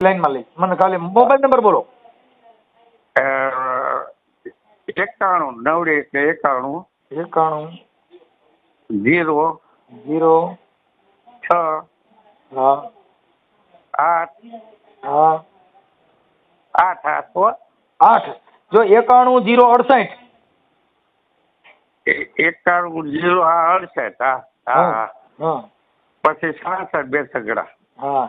લાઈનમાં લઈ મને ખાલી મોબાઈલ નંબર બોલો. 91 91 91 0 0 6 હા 8 હા 8 8 8. જો 91 0 68 91 0 68 હા. હા પછી 66 2 સગડા હા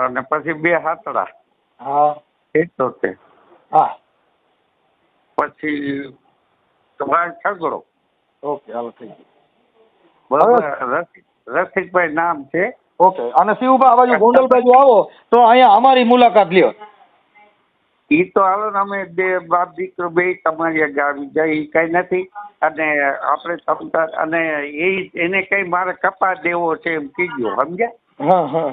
અને પછી 2 હાથડા હા 78 હા. પછી તમારે છગડો. ઓકે હાલો થઈ ગયું. બરોબર. રસિકભાઈ નામ છે. ઓકે. અને શિવભાઈ આ બાજુ ગોંડલ બાજુ આવો તો અહીંયા અમારી મુલાકાત લ્યો. ઈ તો હાલો ને અમે બે બાપ દીકરો બે તમારી આગળ આવી જાય ઈ કઈ નથી. અને આપણે સમતા અને એને કઈ મારે કપા દેવો છે એમ કીધું સમજ્યા. હા હા.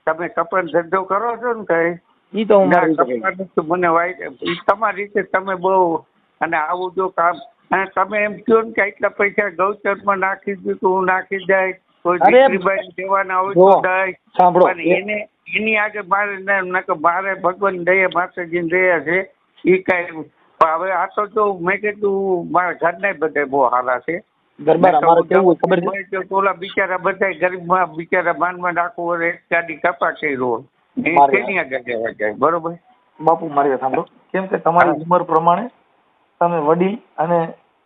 તમે કપાનો ધંધો કરો છો ને કઈ ઈ તો હું મારી રીતે કપા મને વાય તમારી રીતે તમે બહુ અને આવું જો કામ અને તમે એમ કહો ને કે એટલા પૈસા ગૌચરમાં નાખી દીધું હું નાખી જાય કોઈ દીકરીબાઈ દેવાના હોય તો દઈ પણ એની આગળ મારે ભગવાન દયા માતાજી દયા છે એ કઈ હવે આ તો જો મેં કીધું મારા ઘરના બધા બહુ સારા છે. ઓલા બિચારા બધા ગરીબમાં બિચારા માનમાં નાખવું એક ગાડી કપા કર્યો એની આગળ જવા જાય. બરોબર બાપુ મારી વાત સાંભળો. કેમ કે તમારી ઉંમર પ્રમાણે તમે વડીલ અને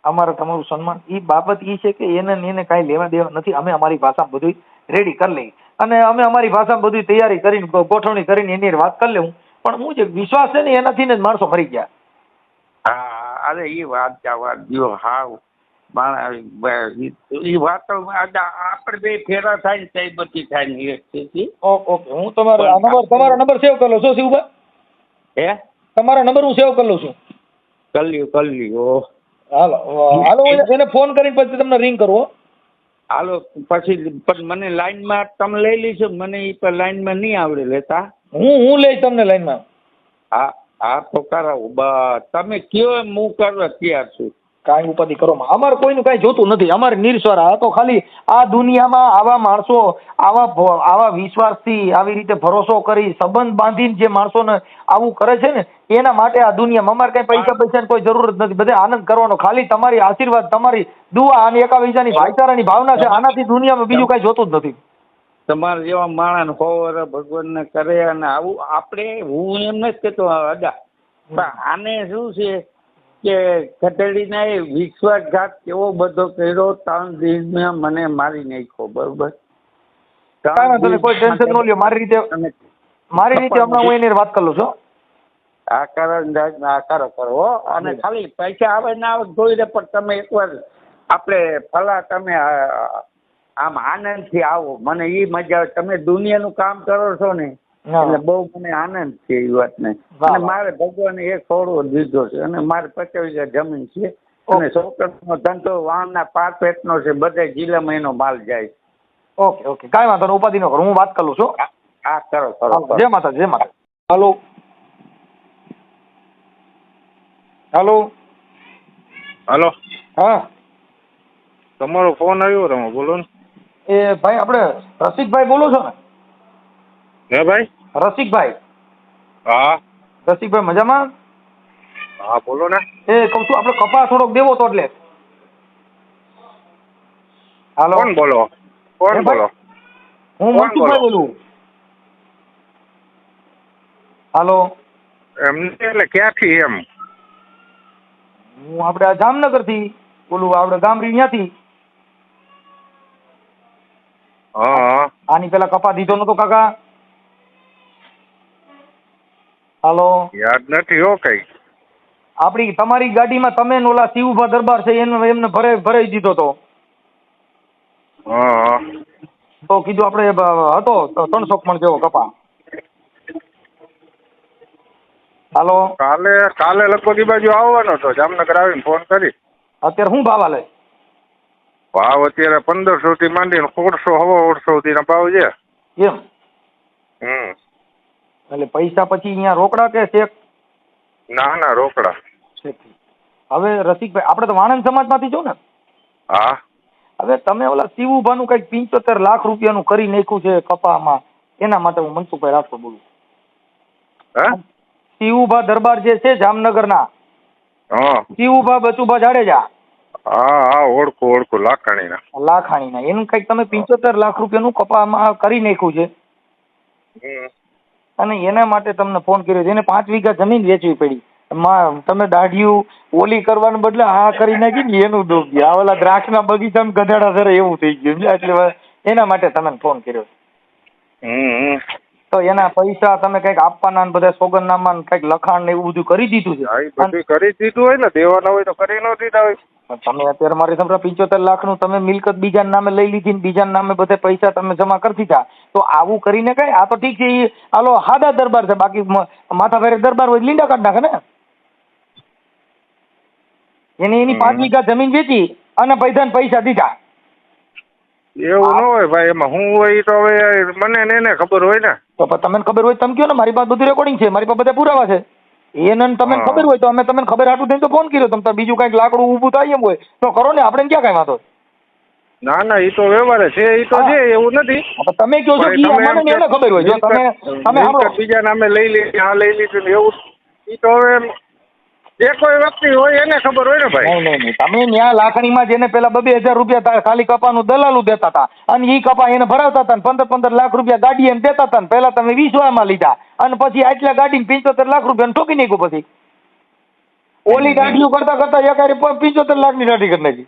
અમારે તમારું સન્માન એ બાબત એ છે કે એને કાંઈ લેવા દેવા નથી. અમે અમારી ભાષામાં બધું રેડી કરી લઈએ અને અમે અમારી ભાષામાં બધી તૈયારી કરીને ગોઠવણી કરીને એની વાત કરી લેવું. પણ હું જે વિશ્વાસ છે ને એનાથી જ માણસો મરી ગયા. હા અરે એ વાત જો હાવ એ વાત આપણે બે ફેરા થાય ને કઈ બધી થાય ને. ઓકે હું તમારો નંબર સેવ કરી લઉં છું શિવભાઈ. હે તમારો નંબર હું સેવ કરી લઉં છું. કરી લ્યો. હાલો એને ફોન કરીને પછી તમને રિંગ કરવો. હાલો પછી પણ મને લાઈનમાં તમે લઈ લઈશો મને એ પણ લાઈનમાં નહીં આવડે લેતા. હું લઈશ તમને લાઈનમાં. હા હા તો કરાવો તમે કયો એમ હું કરવા તૈયાર છું. કાંઈ ઉપાધિ કરો અમારે કોઈનું કાંઈ જોતું નથી. અમારે નિર્સ્વારા આ તો ખાલી આ દુનિયામાં આવા માણસો આવા વિશ્વાસથી આવી રીતે ભરોસો કરી સંબંધ બાંધીને જે માણસોને આવું કરે છે ને એના માટે આ દુનિયામાં અમારે કઈ પૈસાની કોઈ જરૂર જ નથી. બધે આનંદ કરવાનો ખાલી તમારી આશીર્વાદ તમારી દુઆ અને એકાબીજાની ભાઈચારાની ભાવના છે. આનાથી દુનિયામાં બીજું કઈ જોતું જ નથી. તમારે જેવા માણસ હોવર ભગવાનને કરે અને આવું આપણે હું એમ નથી કહેતો અદા પણ આને શું છે કે ખતેડીને વિશ્વાસઘાત કેવો બધો કર્યો 3 દિવસમાં મને મારી નાખ્યો. બરોબર કોઈ ટેન્શન ન લ્યો. મારી રીતે હમણાં હું એની વાત કરું છું. આ કરો અને ખાલી પૈસા આવે ના આવે જોઈ લે પણ તમે એકવાર આપણે ફલા તમે આમ આનંદથી આવો. મને એ મજા આવે. તમે દુનિયાનું કામ કરો છો ને એટલે બહુ મને આનંદ છે એ વાતને. અને મારે ભગવાને એક છોડવો દીધો છે અને મારે 50 વીઘા જમીન છે અને છોકરાનો ધંધો વાહનના 5 પેટનો છે. બધા જિલ્લામાં એનો માલ જાય. ઓકે કાંઈ વાંધો નહીં. ઉપાધિ ન કરો. હું વાત કરું છું. હા કરો. જય માતા. હાલો. હા તમારો ફોન આવ્યો તમે બોલો ને. એ ભાઈ આપણે રસિકભાઈ બોલો છો ને? હે ભાઈ? રસિકભાઈ. હા રસિકભાઈ મજામાં? હા બોલો ને. એ કહું છું આપણે કપા થોડોક દેવો તો એટલે. હાલો કોણ બોલો? હું મનસુખભાઈ બોલું. હાલો એમ એટલે ક્યાંથી એમ? હું આપણે આ જામનગર થી બોલું. આપણે ગામડી ત્યાંથી. હા આની પેલા કપા દીધો નતો કાકા? હાલો યાદ નથી હો કઈ. તમારી ગાડીમાં તમે ઓલા શિવભા દરબાર છે એમને ભરાઈ દીધો તો. હા તો કીધું આપણે હતો 300 મણ જેવો કપા. હાલો કાલે લગભગ એ બાજુ આવવાનો હતો. જામનગર આવીને ફોન કરી. અત્યારે શું ભાવ હાલે? ભાવ અત્યારે 1500 થી માંડીને 1600 સુધીના ભાવ છે. એમ એટલે પૈસા પછી અહીંયા રોકડા કે ચેક? ના રોકડા. હવે રસિકભાઈ આપણે તો વાણંદ સમાજમાંથી છો ને? હા. હવે તમે ઓલા શિવુભાનું કંઈક 75 લાખ રૂપિયાનું કરી નાખ્યું છે કપામાં. એના માટે હું મનસુખભાઈ રાઠોડ બોલું. હા શિવુભા દરબાર જે છે જામનગરના, હા શિવુભા બચુભા જાડેજા હા હા ઓળખું લાખાણીના. લાખાણીના, એનું કંઈક તમે 75 લાખ રૂપિયાનું કપામાં કરી નાખ્યું છે. હમ. અને એના માટે તમને ફોન કર્યો છે. એને 5 વીઘા જમીન વેચવી પડી. તમે દાઢિયું ઓલી કરવાને બદલે આ કરી નાખી ને એનું દુઃખ ગયા. આ ઓલા દ્રાક્ષના બગીચામાં ગધેડા સરે એવું થઈ ગયું છે. એટલે એના માટે તમને ફોન કર્યો. હમ. તો એના પૈસા તમે કંઈક આપવાના ને બધા સોગંદનામા કંઈક લખાણ ને એવું બધું કરી દીધું છે. હા, એ બધું કરી દીધું હોય ને, દેવાના હોય તો કરી ન દીધા હોય. તમે અત્યારે મારી સામે 75 લાખનું તમે મિલકત બીજાના નામે લઈ લીધી ને બીજાના નામે બધા પૈસા તમે જમા કરી દીધા. તો આવું કરીને કઈ, આ તો ઠીક છે, ઈ હાલો હાદા દરબાર છે, બાકી માથા ફેરે દરબાર હોય લીંડા કાઢ નાખે ને. એની 5 વીઘા જમીન વેચી અને પૈસા દીધા. એવું ન હોય ભાઈ, એમાં હું હોય ઈ તો હવે મને ને એને ખબર હોય ને. તો તમને ખબર હોય તમે કહો ને, મારી પાસે બધું રેકોર્ડિંગ છે, મારી પાસે બધા પુરાવા છે. એને તમને ખબર હોય તો અમે તમને ખબર હાટું થઈને તો ફોન કર્યો. તમે બીજું કઈક લાકડું ઊભું થાય એમ હોય તો કરો ને, આપણે ક્યાં કઈ વાંધો. ના ના, ઈ તો વ્યવહાર છે, ઈ તો છે, એવું નથી. તમે કહો છો કે અમને એને ખબર હોય, જો તમે સાંભળો બીજા નામે લઈ લીધી, આ લઈ લીધું ને એવું, ઈ તો હવે જે કોઈ વ્યક્તિ હોય એને ખબર હોય ને ભાઈ. નહીં. તમે ત્યાં લાખણીમાં જેને પેલા 2,000 રૂપિયા ખાલી કપાનું દલાલું દેતા હતા અને ઈ કપા એને ભરાવતા હતા, 15 લાખ રૂપિયા ગાડી એમ દેતા હતા, પેલા તમે 20 માં લીધા અને પછી આટલા ગાડીને 75 લાખ રૂપિયા ઠોકી નાખ્યું. પછી ઓલી ગાડીઓ કરતા કરતા એકારે 75 લાખની ગાડી કરી નાખી.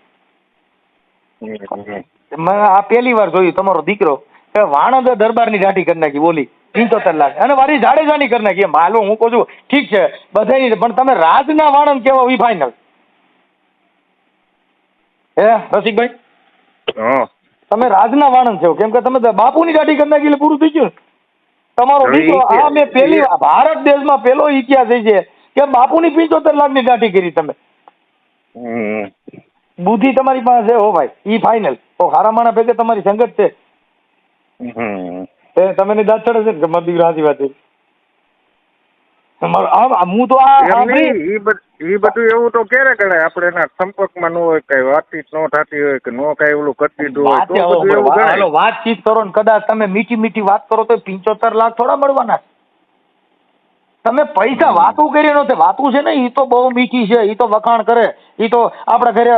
મેં આ પહેલી વાર જોયું તમારો દીકરો કે વાણંદ દરબારની ગાડી કરી નાખી, બોલી 75 લાખ, અને મારી જાડેજાની કરી નાખી. માલો હું કહું છું ઠીક છે બધાની, પણ તમે રાજના વાણંદ કેવો ઈ ફાઇનલ. હે રસિકભાઈ, તમે રાજના વાણંદ છો, કેમ કે તમે બાપુની ગાડી કરી નાખી એટલે પૂરું થઈ ગયું. તમારો દીકરો, આ મેં પહેલી ભારત દેશમાં પહેલો ઇતિહાસ છે કે બાપુની 75 લાખની ગાડી કરી તમે. બુદ્ધિ તમારી પાસે હો ભાઈ, ઈ ફાઇનલ. તો હારા માણા ભેગે તમારી સંગત છે. તમે દાંત ચડે છે કે મારી દીકરા સાચી વાત છે. હું તો ઈ બધું એવું તો ક્યારે ગણાય? આપણે એના સંપર્કમાં ન હોય, કઈ વાતચીત ન થતી હોય કે નો કઈ ઓલું કરી દીધું હોય તો બધું એવું ગણાય. વાતચીત કરો ને કદાચ તમે મીઠી વાત કરો તો 75 લાખ થોડા મળવાના. તમે પૈસા વાતું કરી નથી, વાતું છે ને ઈ તો બહુ મીઠી છે, ઈ તો વખાણ કરે. ઈ તો આપણા ઘરે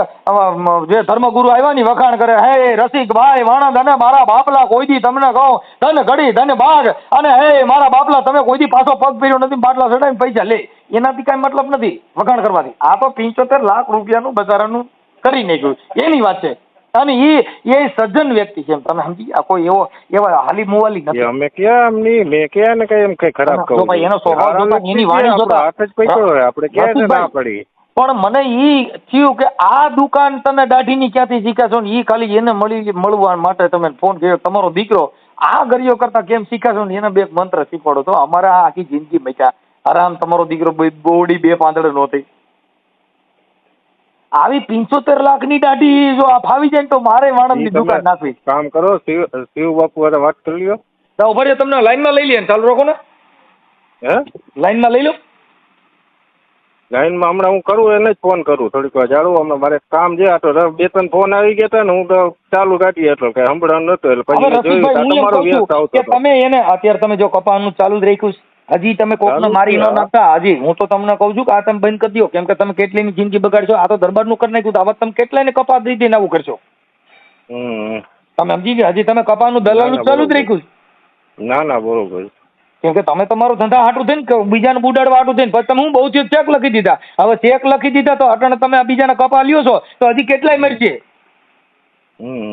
જે ધર્મગુરુ આવ્યા ને વખાણ કરે, હે રસિકભાઈ વાણંદ અને મારા બાપલા કોઈ દી તમને કહો ધન ઘડી ધન ભાગ, અને હે મારા બાપલા તમે કોઈ દી પાછો પગ પીર્યો નથી, બાટલા ચડાવીને પૈસા લે. એનાથી કઈ મતલબ નથી વખાણ કરવાથી. આ તો 75 લાખ રૂપિયાનું બજારાનું કરી નાખ્યું એની વાત છે. અને એ સજ્જન વ્યક્તિ છે, તમે સમજી ગયા. કોઈ એવા હાલી મુવાલી નથી. અમે ક્યાં એમ નહીં, મેં ક્યાં ને કઈ એમ કઈ ખરાબ કહું. ભાઈ એનો સ્વભાવ જોતા, એની વાણી જોતા હાથ જ પૈસો હોય, આપણે ક્યાં ના પડી. પણ મને ઈ થયું કે આ દુકાન તમે દાઢીની ક્યાંથી શીખ્યા ને, ઈ ખાલી એને મળવા માટે તમે ફોન કર્યો. તમારો દીકરો આ ગરિયો કરતા કેમ શીખ્યા ને, એને 2 મંત્ર શીખવાડો તો અમારે આ આખી જિંદગી મચ્યા આરામ. તમારો દીકરો બોડી 2 પાંદડે નહોતી. આવી 75 લાખની દાઢી જો આ ફાવી જાય તો મારે વાણંદની દુકાન નાખવી. કામ કરો, શિવ બાપુ હારે વાત કરી લ્યો. તો ઉભા તમને લાઈનમાં લઈ લે, ચાલુ રાખો ને. હે લાઈનમાં લઈ લો. લાઈનમાં હમણાં હું કરું એને જ ફોન કરું થોડીક વાર જાડું. હમણાં મારે કામ છે, આ તો 2-3 ફોન આવી ગયા હતા ને, હું તો ચાલુ રાખી એટલો કઈ સંભળાવાનું નતો, એટલે પછી જોયું તમારો વ્યસ્ત આવતો. તમે એને અત્યારે તમે જો કપાનું ચાલુ જ રાખ્યું, હજી તમે કોકને મારી ન નાખતા. હજી હું તો તમને કહું છું કે આ તમે બંધ કરી દો, કેમ કે તમે કેટલીની જિંદગી બગાડશો. આ તો દરબારનું કરી નાખ્યું, તો આવા તમે કેટલાને કપા દઈ દઈને આવું કરશો. તમે સમજી ગયા? હજી તમે કપાનું દલાલું ચાલુ જ રાખ્યું. ના ના બરોબર. કેમ કે તમે તમારો ધંધા હાટું થઈને બીજાને બુડાડવા હાટું થઈને પછી તમે હું બહુ ચેક લખી દીધા. હવે ચેક લખી દીધા તો અટાણે તમે આ બીજાના કપા લ્યો છો તો હજી કેટલાય મરશે.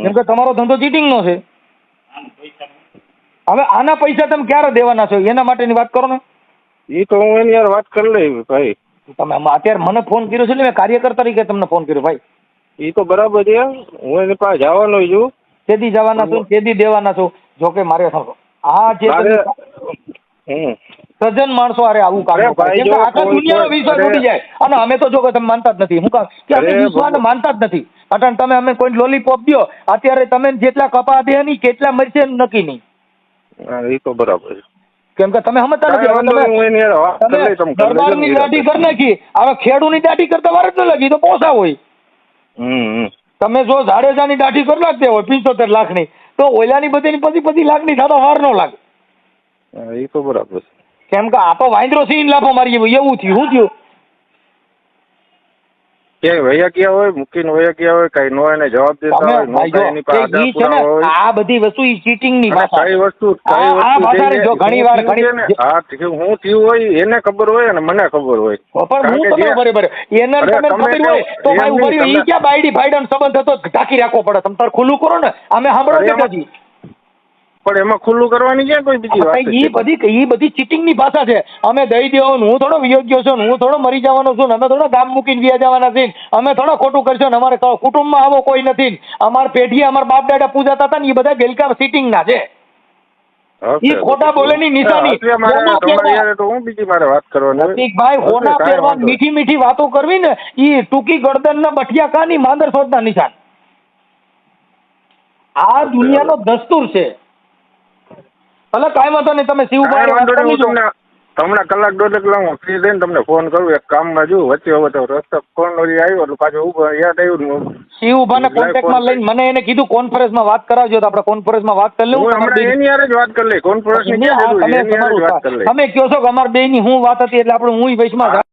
કેમ કે તમારો ધંધો ચીટિંગ નો છે. હવે આના પૈસા તમે ક્યારે દેવાના છો એના માટેની વાત કરો ને. એ તો હું એની યાર વાત કરી લઈ ભાઈ. તમે અત્યારે મને ફોન કર્યો છે એટલે મેં કાર્યકર તરીકે તમને ફોન કર્યો ભાઈ. એ તો બરાબર છે, હું એની પાસે જવાનો છું. કેદી જવાના છો, કેદી દેવાના છો? જો કે મારે આ જે સજ્જન માણસો અરે આવું કામ આખા દુનિયાનો વિશ્વાસ ઉડી જાય. અને અમે તો જો કે તમે માનતા જ નથી. હું કામ કે અમે વિશ્વાસને માનતા જ નથી. અટાણ તમે અમે કોઈ લોલીપોપ દો, અત્યારે તમે જેટલા કપા દે ની કેટલા મરશે નક્કી નહીં. એ તો બરાબર છે. કેમ કે તમે સમજતા નથી. તમે દરબારની દાઢી કરી નાખી, હવે ખેડૂની દાઢી કરતા વાર જ ન લાગી તો પોસા હોય. તમે જો જાડેજાની દાઢી કરી નાખતે હોય 75 લાખની, તો ઓલાની બધીની 25 લાખની થતા વાર ન લાગે. એ તો બરાબર છે. કેમ કે આ તો વાંદરો સીન લાફો મારી ગયો એવું થયું. શું થયું? ક્યાંય વયા ગયા હોય, મૂકીને વયા ગયા હોય, કઈ નો એને જવાબ દેતા તમે હોય, નો ભાઈ જો કઈ એની કે પાસે ઈ છે ને આધાર પુરાવા હોય. આ બધી વસ્તુ ઈ ચીટિંગ ની અને ભાષા. કઈ વસ્તુ આ ભાષાને જો ઘણી વાર ઘણી હું થયું હોય એને ખબર હોય અને મને ખબર હોય. પણ હું તમને બરાબર એને અરે તમને તમે ખબર હોય તો ભાઈ ઉભા રહ્યો. ઈ ક્યાં બાયડી ફાયડાનો સંબંધ હતો ઢાંકી રાખવો પડે. તમે તાર ખુલ્લું કરો ને. અમે સાંભળો અરે એમાં- કેટલાજી પણ એમાં ખુલ્લું કરવાની ક્યાં કોઈ બીજી વાત છે? ઈ બધી ચીટિંગ ની ભાષા છે. અમે દઈ દેવાનું, હું થોડો વિયોગ્ય છું, હું થોડો મરી જવાનો છું, અમે થોડો ગામ મૂકીને વ્યા જવાના છીએ, અમે થોડો ખોટું કરશું ને અમારે કુટુંબમાં આવો કોઈ નથી. અમાર પેઢીએ અમારા બાપ દાદા પૂજાતા હતા ને એ બધા ગેલકા ચીટિંગ ના છે. ઈ ખોટા બોલેની નિશાની. તો હું બીજી મારે વાત કરવાની. રસિકભાઈ હોના પહેરવા મીઠી મીઠી વાતો કરવી ને ઈ ટૂંકી ગરદન ના બઠિયા કાની માંદર સોદના નિશાન. આ દુનિયાનો દસ્તુર છે. ભલે કાંઈ વાંધો નહીં, તમે શિવભાઈ વાત કરી લીધો. તમને કલાક દોઢ કલાક હું ફ્રી થઈને તમને ફોન કરું. એક કામમાં છું વચ્ચે, હવે તો રસ્તો ફોન આવ્યો એટલે પાછું યાદ આવ્યું. શિવભાઈને કોન્ટેક્ટમાં લઈને મને એને કીધું કોન્ફરન્સમાં વાત કરાવજો તો આપણે કોન્ફરન્સમાં વાત કરી લઉં. એની હારે જ વાત કરી લઈ. કોન્ફરન્સ ની ક્યાં જરૂર છે? એની હારે જ વાત કરી લઈ. તમે કહો છો કે અમારા બેયની હું વાત હતી એટલે આપણે હું વૈશમાં